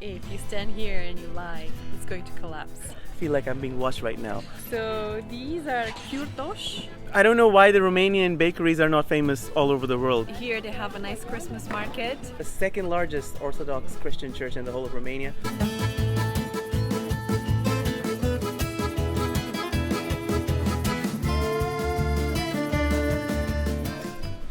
If you stand here and you lie, it's going to collapse. I feel like I'm being watched right now. So these are kurtosh. I don't know why the Romanian bakeries are not famous all over the world. Here they have a nice Christmas market. The second largest Orthodox Christian church in the whole of Romania.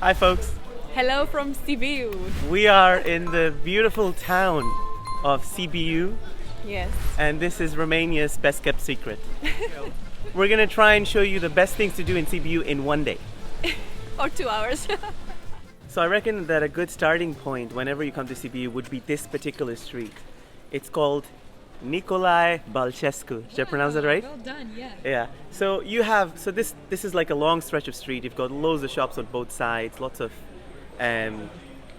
Hi folks, Hello from Sibiu. we are in the beautiful town of Sibiu, Yes. and this is Romania's best kept secret. We're gonna try and show you the best things to do in Sibiu in one day. Or 2 hours. So I reckon that a good starting point whenever you come to Sibiu would be this particular street. It's called Nicolae Balcescu. Did I pronounce that right? Well done, yeah. Yeah. So you have this is like a long stretch of street. You've got loads of shops on both sides, lots of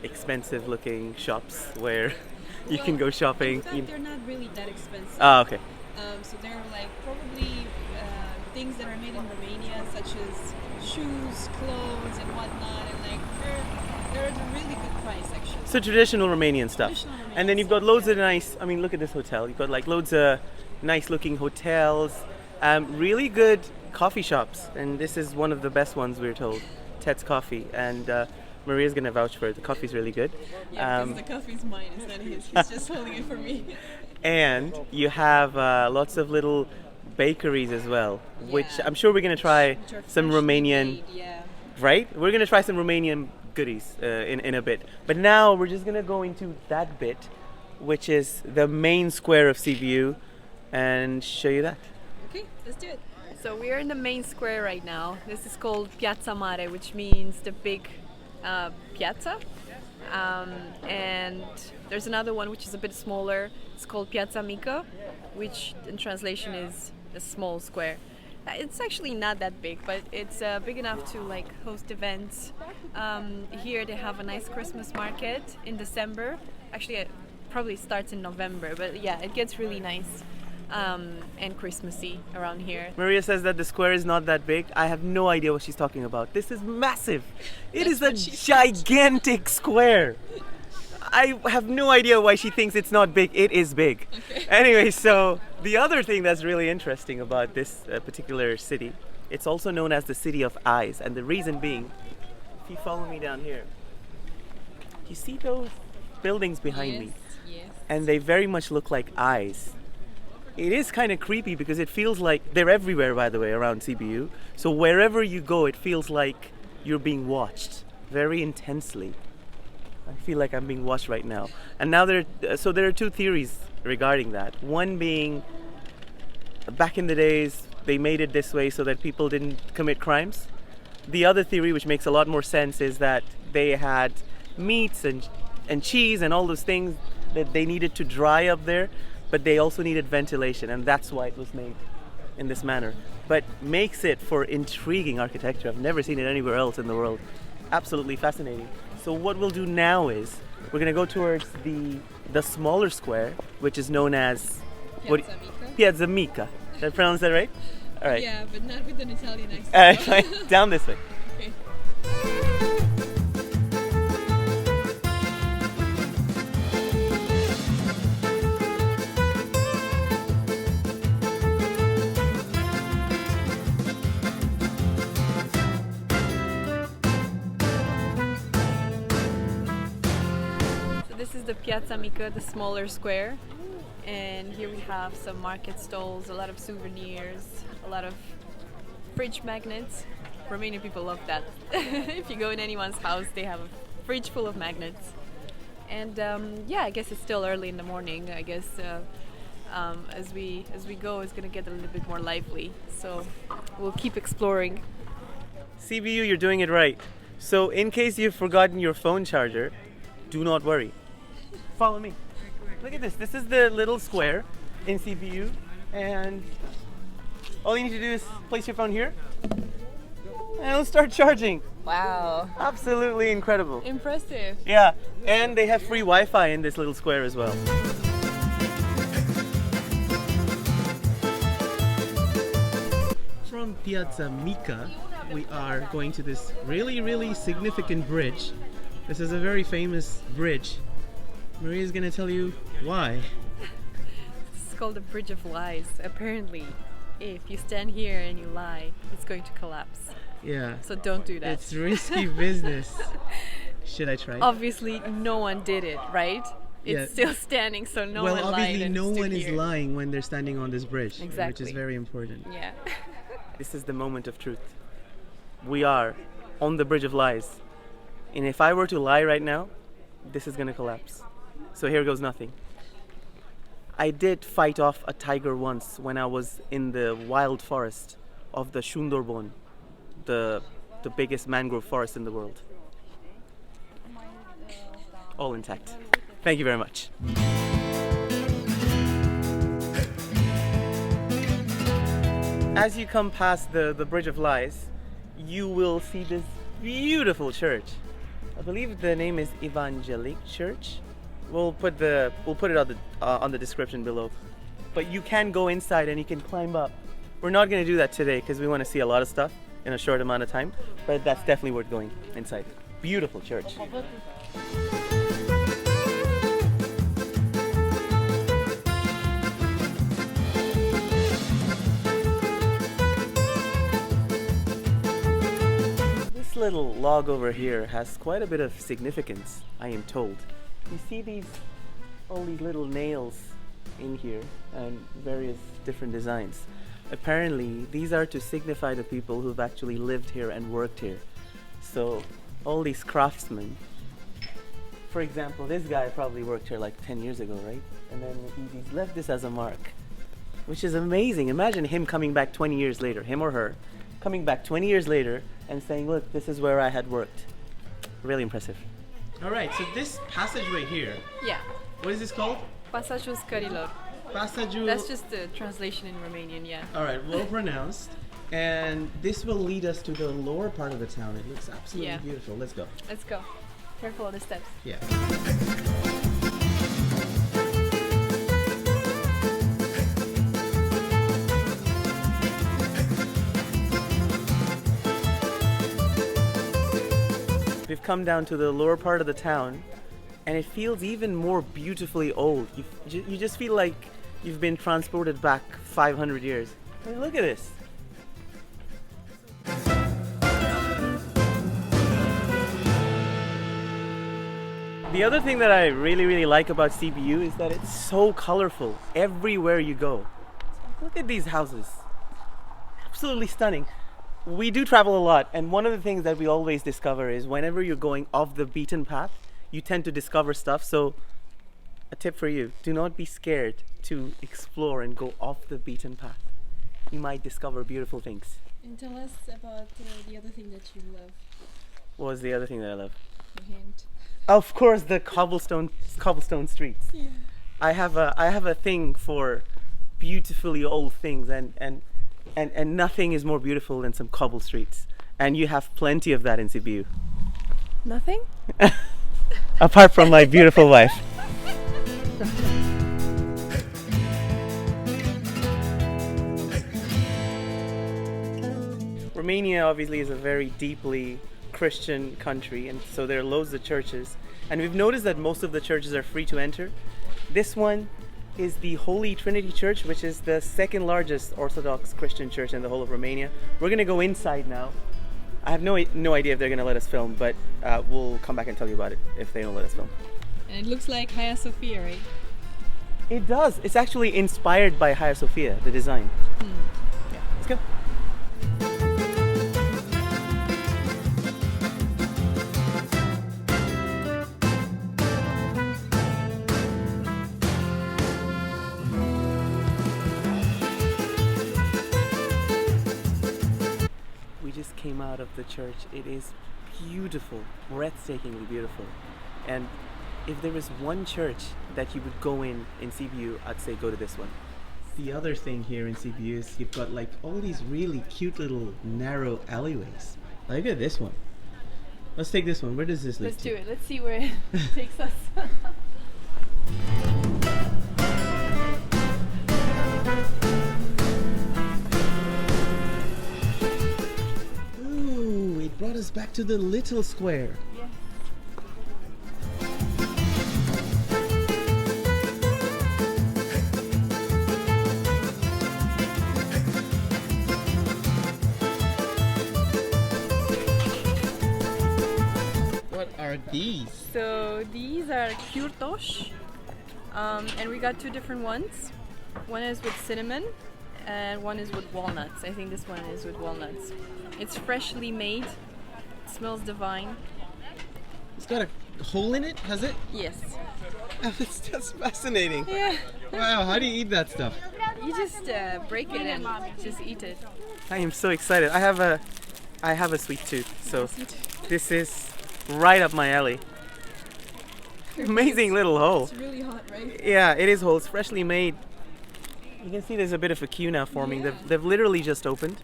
expensive looking shops where you can go shopping. In fact, they're not really that expensive. Ah, okay. So they're like probably things that are made in Romania, such as shoes, clothes, and whatnot, and like they're at a really good price actually. So traditional Romanian stuff. Traditional Romanian And then you've got stuff, loads yeah. of nice, I mean, look at this hotel. You've got like loads of nice looking hotels, really good coffee shops. And this is one of the best ones, we're told. Ted's Coffee. And Maria's going to vouch for it. The coffee's really good. Yeah, because the coffee's mine, it's not his. He's just holding it for me. And you have lots of little bakeries as well, which Yeah. I'm sure we're going to try Which are some freshly Romanian, made, yeah. right? We're going to try some Romanian goodies in a bit. But now we're just going to go into that bit, which is the main square of Sibiu, and show you that. Okay, let's do it. So we are in the main square right now. This is called Piazza Mare, which means the big piazza. And there's another one which is a bit smaller. It's called Piazza Mica, which in translation is a small square. It's actually not that big, but it's big enough to like host events. Here they have a nice Christmas market in December. Actually, it probably starts in November, but yeah, it gets really nice and Christmassy around here. Maria says that the square is not that big. I have no idea what she's talking about. This is massive. It is a gigantic square. I have no idea why she thinks it's not big. It is big. Okay. Anyway, so the other thing that's really interesting about this particular city, it's also known as the City of Eyes. And the reason being, if you follow me down here, you see those buildings behind me? Yes. And they very much look like eyes. It is kind of creepy because it feels like they're everywhere, by the way, around Sibiu. So wherever you go, it feels like you're being watched very intensely. I feel like I'm being watched right now. And now there are two theories regarding that. One being, back in the days, they made it this way so that people didn't commit crimes. The other theory, which makes a lot more sense, is that they had meats and cheese and all those things that they needed to dry up there, but they also needed ventilation, and that's why it was made in this manner. But makes it for intriguing architecture. I've never seen it anywhere else in the world. Absolutely fascinating. So what we'll do now is we're gonna go towards the smaller square, which is known as Piazza Mica. Piazza Mica. Did I pronounce that right? All right. Yeah, but not with an Italian accent. Down this way. Okay. This is the Piazza Mica, the smaller square, and here we have some market stalls, a lot of souvenirs, a lot of fridge magnets. Romanian people love that. If you go in anyone's house, they have a fridge full of magnets. And yeah, I guess it's still early in the morning. I guess as we go, it's gonna get a little bit more lively. So we'll keep exploring. Sibiu, you're doing it right. So in case you've forgotten your phone charger, do not worry. Follow me. Look at this. This is the little square in Sibiu, and all you need to do is place your phone here, and it'll start charging. Wow, Absolutely incredible. impressive. Yeah, and they have free Wi-Fi in this little square as well. From Piazza Mica, we are going to this really, really significant bridge. This is a very famous bridge Maria's gonna tell you why. It's called the Bridge of Lies. Apparently, if you stand here and you lie, it's going to collapse. Yeah. So don't do that. It's risky business. Should I try? Obviously, no one did it, right? It's Yeah. still standing, so no well, one lied. obviously, and no stood one is here. lying when they're standing on this bridge, which Exactly. is very important. Yeah. This is the moment of truth. We are on the Bridge of Lies. And if I were to lie right now, this is gonna collapse. So here goes nothing. I did fight off a tiger once when I was in the wild forest of the Sundarban, the biggest mangrove forest in the world. All intact. Thank you very much. As you come past the Bridge of Lies, you will see this beautiful church. I believe the name is Evangelic Church. We'll put it on the description below. But you can go inside and you can climb up. We're not going to do that today because we want to see a lot of stuff in a short amount of time. But that's definitely worth going inside. Beautiful church. This little log over here has quite a bit of significance, I am told. You see all these little nails in here and various different designs. Apparently, these are to signify the people who've actually lived here and worked here. So, all these craftsmen, for example, this guy probably worked here like 10 years ago, right? And then he's left this as a mark, which is amazing. Imagine him coming back 20 years later, him or her, coming back 20 years later and saying, look, this is where I had worked. Really impressive. All right, so this passageway here, Yeah. what is this called? Pasajul Scărilor. Passageway. That's just the translation in Romanian, yeah. All right, well pronounced. And this will lead us to the lower part of the town. It looks absolutely Yeah. beautiful. Let's go. Let's go. Careful of the steps. Yeah. We've come down to the lower part of the town, and it feels even more beautifully old. You just feel like you've been transported back 500 years. I mean, look at this. The other thing that I really like about Sibiu is that it's so colorful everywhere you go. Look at these houses. Absolutely stunning. We do travel a lot, and one of the things that we always discover is whenever you're going off the beaten path, you tend to discover stuff. So a tip for you, do not be scared to explore and go off the beaten path. You might discover beautiful things. And tell us about the other thing that you love. What was the other thing that I love? The hint. Of course, the cobblestone streets. Yeah. I have a thing for beautifully old things, and nothing is more beautiful than some cobble streets. And you have plenty of that in Sibiu. Nothing? Apart from my beautiful wife. Romania obviously is a very deeply Christian country, and so there are loads of churches. And we've noticed that most of the churches are free to enter. This one is the Holy Trinity Church, which is the second largest Orthodox Christian church in the whole of Romania. We're going to go inside now. I have no idea if they're going to let us film, but we'll come back and tell you about it if they don't let us film. And it looks like Hagia Sophia, right? It does. It's actually inspired by Hagia Sophia, the design. Yeah, let's go. We just came out of the church. It is beautiful, breathtakingly beautiful. And if there is one church that you would go in Sibiu, I'd say go to this one. The other thing here in Sibiu is you've got like all these really cute little narrow alleyways. Look at this one. Let's take this one. Where does this lead Let's to? do it. Let's see where it takes us. Ooh, it brought us back to the little square. Yeah. these? So these are kurtosh, and we got two different ones. One is with cinnamon, and one is with walnuts. I think this one is with walnuts. It's freshly made. It smells divine. It's got a hole in it, has it? Yes. That's fascinating. Yeah. Wow, how do you eat that stuff? You just break it and just eat it. I am so excited. I have a sweet tooth, so this is right up my alley. Amazing little hole. It's really hot, right? Yeah, it is whole. It's freshly made. You can see there's a bit of a queue now forming. Yeah. They've literally just opened.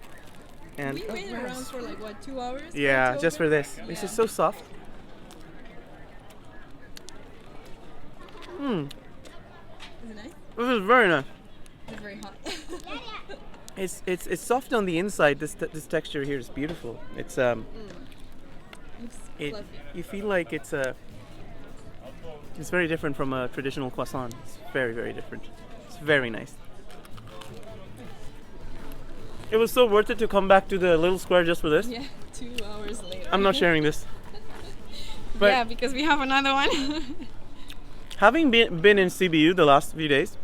And We waited around for like what, 2 hours? yeah, to just for open? this. This is so soft. Is it nice? This is very nice. It's very hot. It's soft on the inside. This texture here is beautiful. It's It's it fluffy. you feel like it's very different from a traditional croissant. It's very, very different. It's very nice. It was so worth it to come back to the little square just for this. Yeah, 2 hours later. I'm not sharing this. But Yeah, because we have another one. having been in Sibiu the last few days,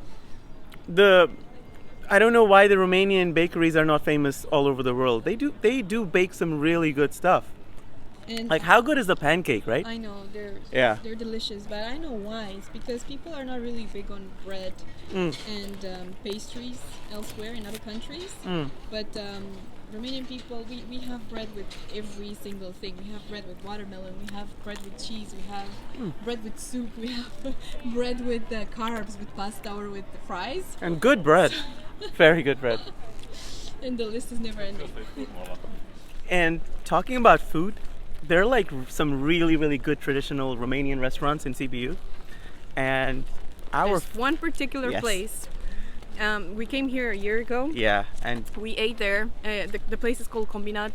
I don't know why the Romanian bakeries are not famous all over the world. They do bake some really good stuff. And Like, how good is the pancake, right? I know Yeah. they're delicious, but I know why. It's because people are not really big on bread Mm. and pastries elsewhere in other countries. Mm. But Romanian people, we have bread with every single thing. We have bread with watermelon. We have bread with cheese. We have bread with soup. We have bread with carbs, with pasta or with fries. And good bread. Very good bread. And the list is never ending. And talking about food, there are like some really, really good traditional Romanian restaurants in Sibiu. And our There's one particular Yes. place. We came here a year ago. yeah, and We ate there. The place is called Combinat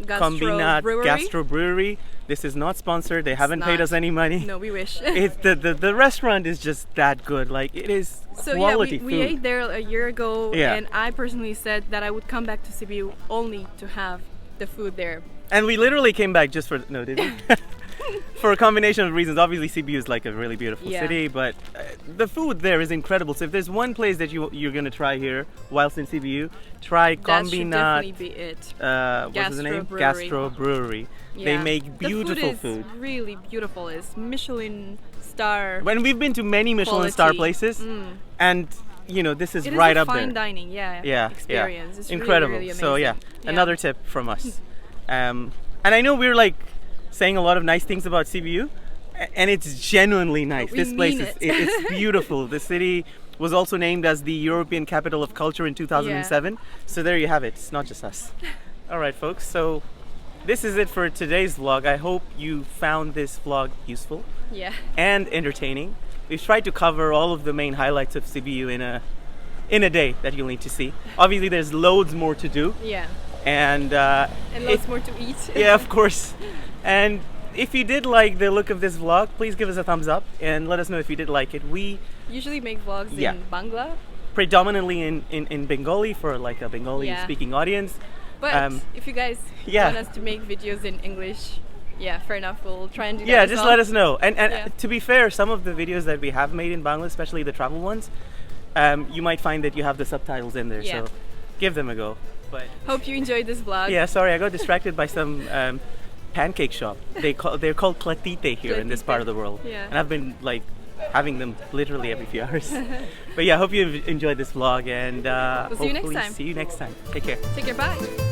Combinat Brewery. Gastro Brewery. This is not sponsored. They haven't paid not. us any money. No, we wish. It's the restaurant is just that good. Like, it is So quality yeah, we food. ate there a year ago, Yeah. and I personally said that I would come back to Sibiu only to have the food there. And we literally came back just for no, did we? For a combination of reasons. Obviously, Sibiu is like a really beautiful Yeah. city, but the food there is incredible. So if there's one place that you're gonna try here whilst in Sibiu, try That should Combinat. definitely be it. What's his name? Gastro Brewery. Gastro Brewery. They Yeah. make beautiful the food. food. Is really beautiful. It's Michelin star. When we've been to many Michelin star Quality. places, and you know, this is It right is a up fine there. dining, experience. It's Incredible. Really, really So yeah, amazing. Yeah. another tip from us. And I know we're like saying a lot of nice things about Sibiu, and it's genuinely nice. we This place mean is it. it's beautiful. The city was also named as the European Capital of Culture in 2007. So there you have it. It's not just us. All right, folks. So this is it for today's vlog. I hope you found this vlog useful Yeah. and entertaining. We've tried to cover all of the main highlights of Sibiu in a day that you'll need to see. Obviously, there's loads more to do, Yeah. and And lots more to eat. yeah, of course. And if you did like the look of this vlog, please give us a thumbs up and let us know if you did like it. We Usually make vlogs Yeah. in Bangla, predominantly in Bengali for like a Bengali Yeah. speaking audience. but if you guys yeah. want us to make videos in English, yeah, fair enough. We'll try and do that. Yeah, as just well. let us know. And Yeah. to be fair, some of the videos that we have made in Bangla, especially the travel ones, you might find that you have the subtitles in there. Yeah. So give them a go. But Hope you enjoyed this vlog. yeah, sorry, I got distracted by some pancake shop. They're called clatite here in this part of the world. Yeah. And I've been like having them literally every few hours. But yeah, hope you enjoyed this vlog, and We'll see you next hopefully time. see you next time. Take care. Take care. Bye.